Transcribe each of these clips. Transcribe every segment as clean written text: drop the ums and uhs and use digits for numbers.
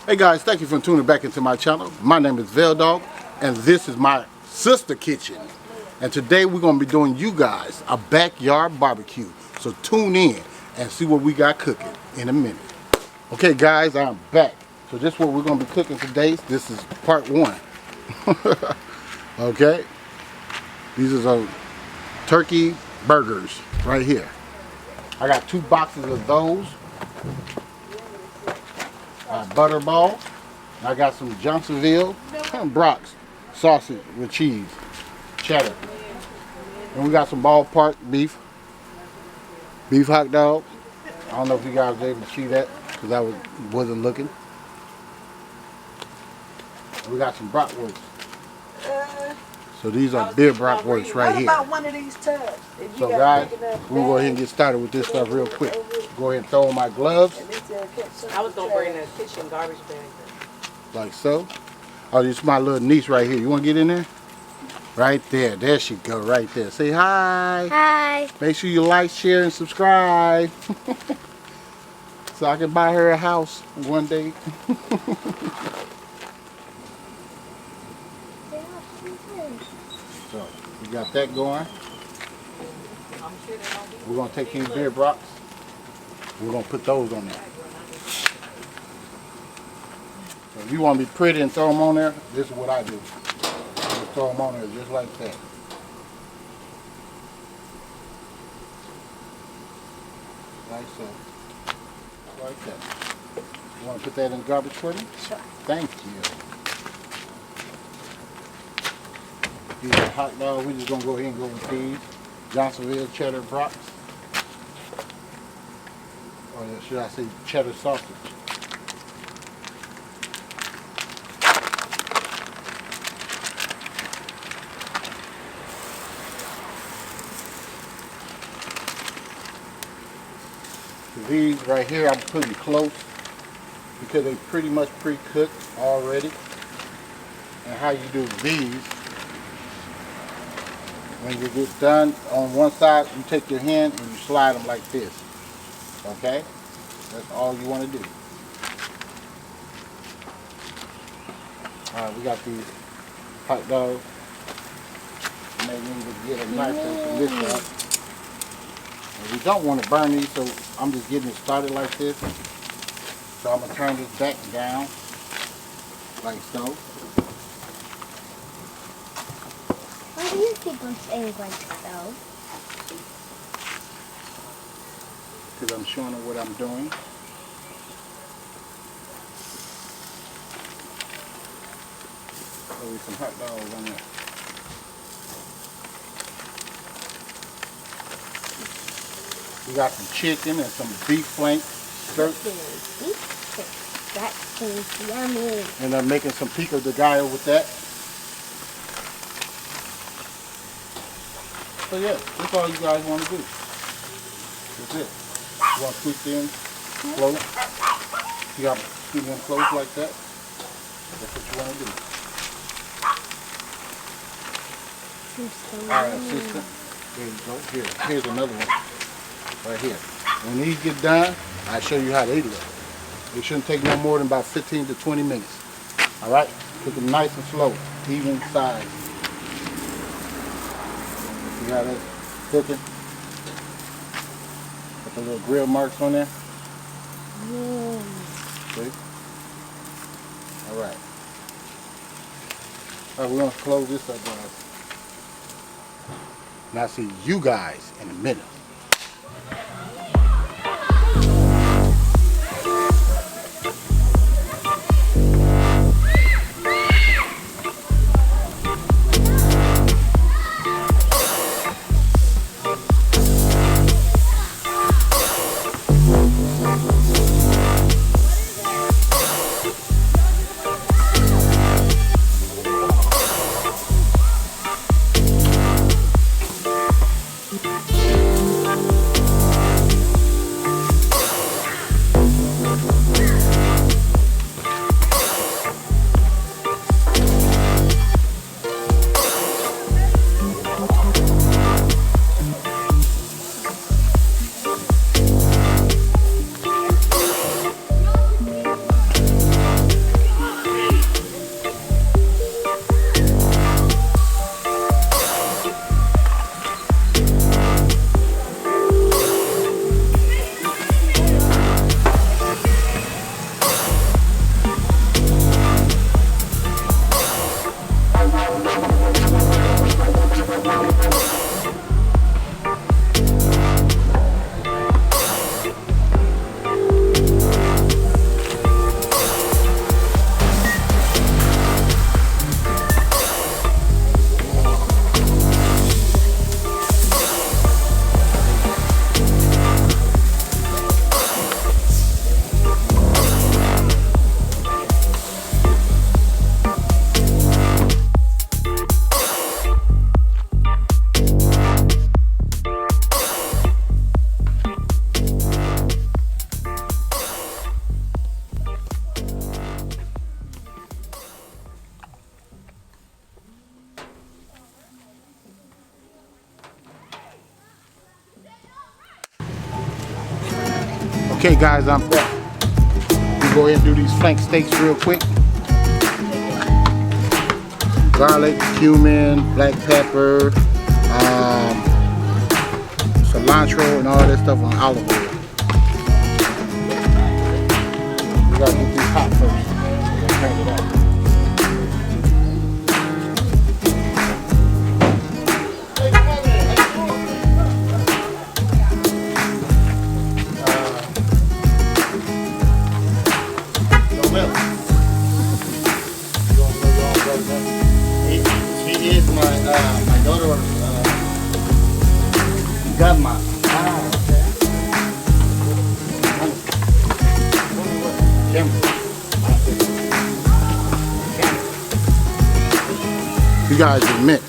Hey guys, thank you for tuning back into my channel. My name is VELDOGGS and this is my sister kitchen. And today we're going to be doing you guys a backyard barbecue. So tune in and see what we got cooking in a minute. Okay guys, I'm back. So this is what we're going to be cooking today. This is part one. Okay. These are some turkey burgers right here. I got 2 boxes of those. Butterball. I got some Johnsonville Brock's sausage with cheese, cheddar. And we got some ballpark beef hot dog. I don't know if you guys were able to see that because I wasn't looking. We got some bratwurst. So these are beer bratwurst right here. About one of these tubs? So guys, we'll go ahead and get started with this stuff real quick. Go ahead and throw on my gloves. I was going to bring the kitchen garbage bag. Like so. Oh, this is my little niece right here. You want to get in there? Right there. There she go, right there. Say hi. Hi. Make sure you like, share, and subscribe. So I can buy her a house one day. So we got that going. We're going to take these beer brocks. We're going to put those on there. So if you want to be pretty and throw them on there, this is what I do. Just throw them on there just like that. Like so. Like that. You want to put that in the garbage for me? Sure. Thank you. These are hot dogs. We're just going to go ahead and go with these. Johnsonville cheddar brocks. Or should I say cheddar sausage. These right here I'm putting close because they pretty much pre-cooked already. And how you do these, when you get done on one side, you take your hand and you slide them like this. Okay? That's all you want to do. Alright, we got these hot dogs. And they need to get a knife and this up. And we don't want to burn these, so I'm just getting it started like this. So I'm going to turn this back down, like so. Why do you keep on saying like so? Because I'm showing her what I'm doing. There'll be some hot dogs on there. We got some chicken and some beef flank skirts. That seems yummy. And I'm making some pico de gallo with that. So yeah, that's all you guys want to do. That's it. You want to squeeze them close. You got to squeeze them close like that. That's what you want to do. Alright, assistant. There you go. Here's another one. Right here. When these get done, I'll show you how they look. It shouldn't take no more than about 15 to 20 minutes. Alright? Cook them nice and slow. Even size. See how that's cooking? Got the little grill marks on there. See? Alright. Alright, we're going to close this up, guys. And I'll see you guys in a minute. Okay guys, I'm back. We go ahead and do these flank steaks real quick. Garlic, cumin, black pepper, cilantro, and all that stuff on olive oil. We gotta get these hot first. Turn it on. He is my daughter's godmother. Oh, okay. You guys admit.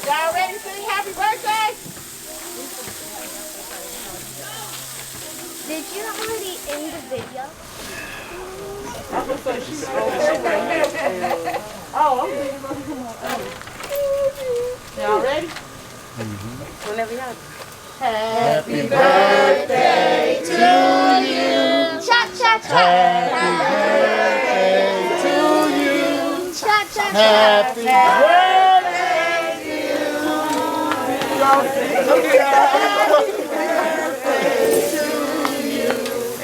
Y'all ready to sing happy birthday? Did you already end the video? Oh, I'm thinking about y'all ready? Whenever y'all. Happy birthday to you. Cha cha cha. Happy birthday to you. Cha cha cha. Happy birthday.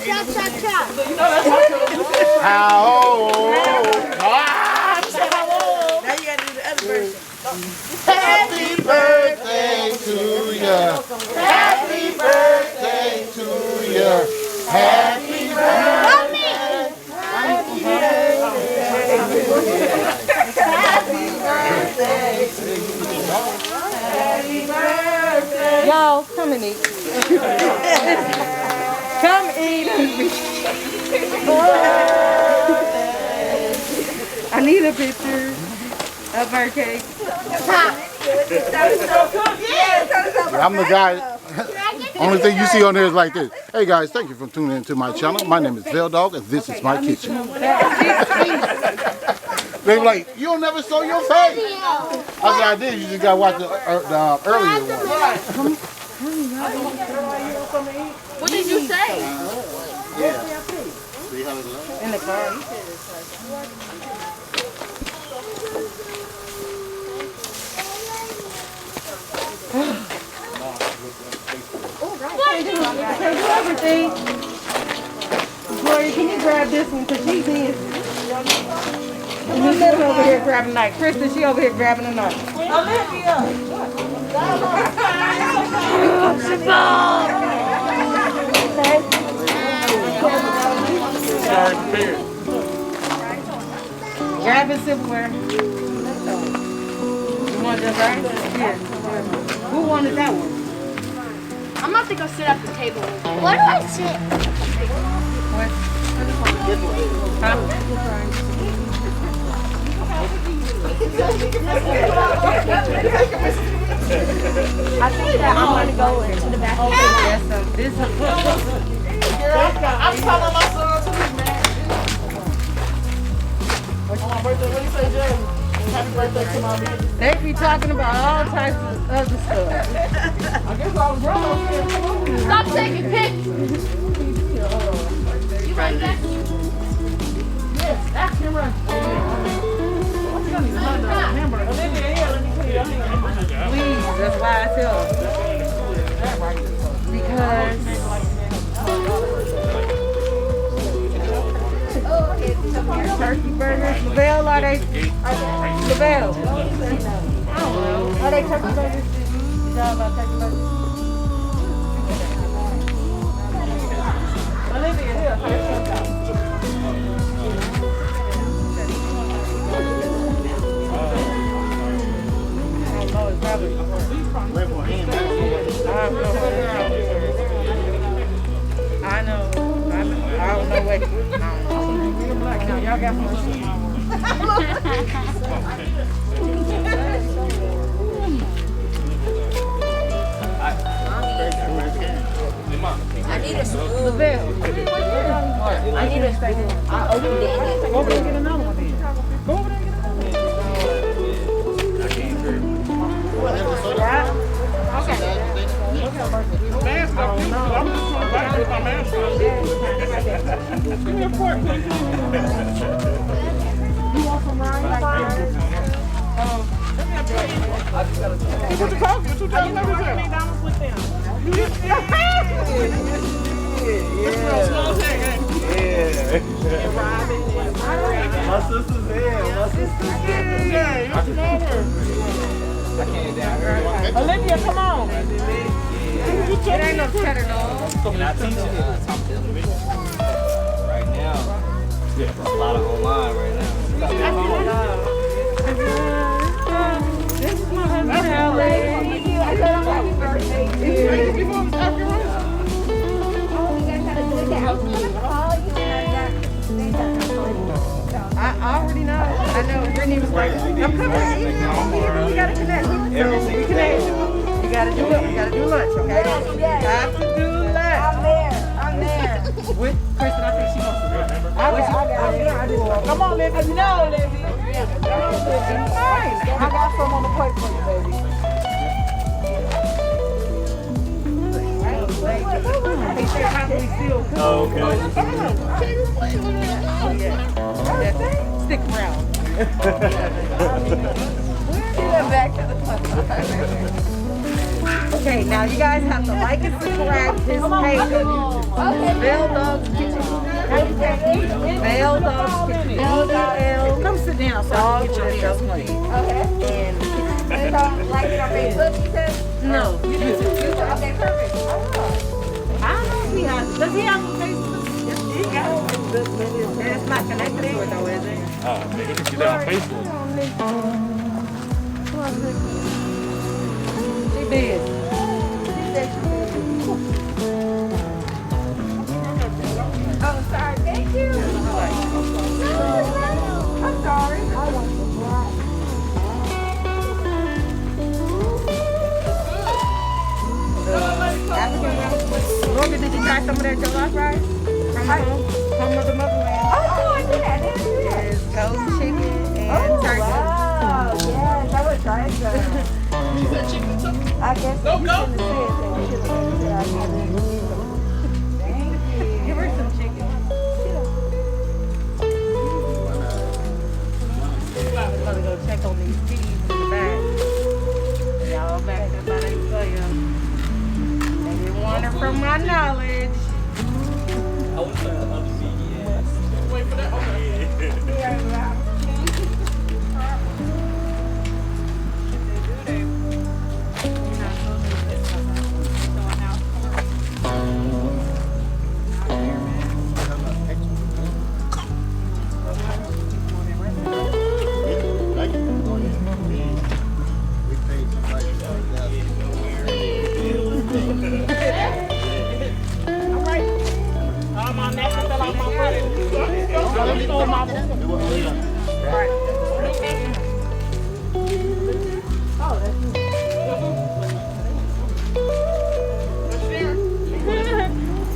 Cha cha cha. How old? Now you gotta do the other version. Happy birthday to you. Happy birthday to you. Happy birthday. Happy birthday to you. Happy birthday. Y'all, come and eat. Come eat. I need a picture of her cake. I'm the guy. Only thing you see on there is like this. Hey guys, thank you for tuning into my channel. My name is VELDOGGS and this is my kitchen. They were like, you'll never show your face. I said, I did. You just got to watch the earlier one. What did you say? Yeah. In the car. Can't do everything. Gloria, can you grab this one? Because she's in. She's over here grabbing a knife. Krista, she over here grabbing a knife. Olivia! Grab his silverware. You want this right? Here. Who wanted that one? I'm about to go sit at the table. Where do I sit? What? Huh? I think that I'm going to go into the bathroom. Yes, so this is I'm telling my son to be mad. On my birthday, what do you say, Jay? Happy birthday to my baby. they be talking about all types of other stuff. I guess I was wrong. Stop taking pictures. You like that? Yes, ask him right. Olivia, yeah, let me tell you. Please, that's why I tell them. Because turkey burgers, Lavelle, are they? Lavelle. I don't know. Are they turkey burgers? You know about turkey burgers? Olivia, here. I don't know, it's probably. Y'all got some. I need a spoon. Lavelle. I need a spoon. I opened it. Go over there and get another one then. Go over there and get another one. Right? Okay. Mask up, I'm just trying to get my mask on. Give me a fork, please. You want some rice? What you talking? What you talking about? McDonald's with them. My sister's here. Olivia, come on. It ain't no cheddar dog. Can I teach you? Right now. There's a lot of online right now. This is my husband, Alex. I said I'm happy birthday. Oh, you guys gotta do that. I was gonna call you and I already know. I know. Brittany was like, I'm coming. We gotta connect. So we connect. You gotta do it. We gotta do lunch, okay? Yes. You have to do lunch. I'm there. With Kristen, I think she wants to remember. I got it. Come on, Livy. No, Livy. Fine. I got some on the plate for you, baby. They said probably still cook. Oh, okay. Stick around. Back to the club. Okay, now you guys have to like and subscribe to this page. Okay. VELDOGGS Kitchen. VELDOGGS Kitchen. VEL. Come sit down so I can get your meals, please. Okay. And So, like your Facebook, you said? no, YouTube. Okay, perfect. I don't know if he has. Does he have a Facebook? He got it. It's not connected to it though, is it? They can get that on Facebook. She did. Oh, sorry. Thank you. I'm sorry. I want to fly. Morgan, did you try some of that jollof rice? From home of the motherland. Oh, no, I did that. I didn't do that. There's ghost chicken and turkey. Wow. Yes, I would try some. I guess you shouldn't have said that. You should have said I get it. Thank you. Give her some chicken. I'm gonna go check on these peas in the back. Y'all back there by themselves. They didn't want her from my knowledge. I was like, another CVS. Wait for that. Okay.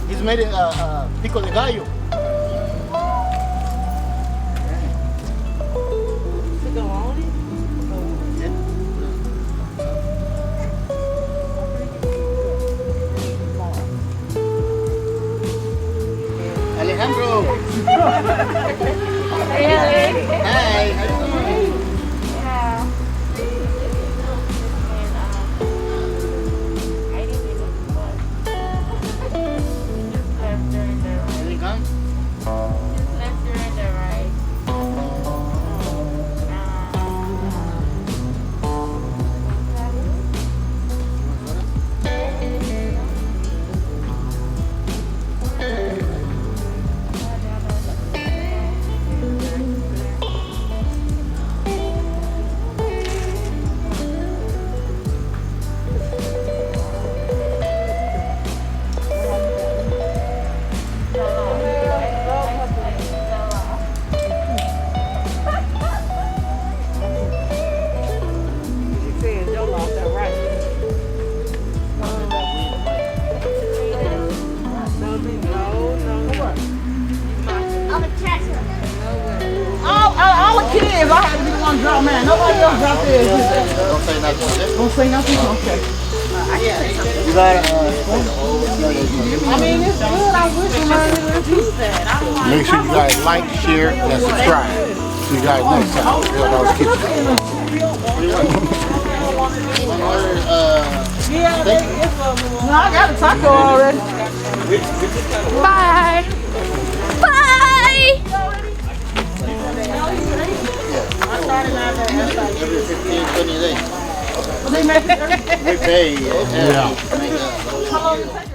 He's made it pico de gallo. To go on it? Alejandro. Really? Hi. How you doing? Yeah. Here you come. No, man, nobody else dropped theirs. Don't say nothing. Don't say nothing? Okay. You got I mean, it's good. I wish you learned to repeat that. I'm like, Make sure you guys like, share, and subscribe. See you guys next time. VELDOGGS Kitchen. yeah, it's a No, I got a taco already. Bye. Bye. every 15, 20 days. They make We pay. Yeah. how long it take?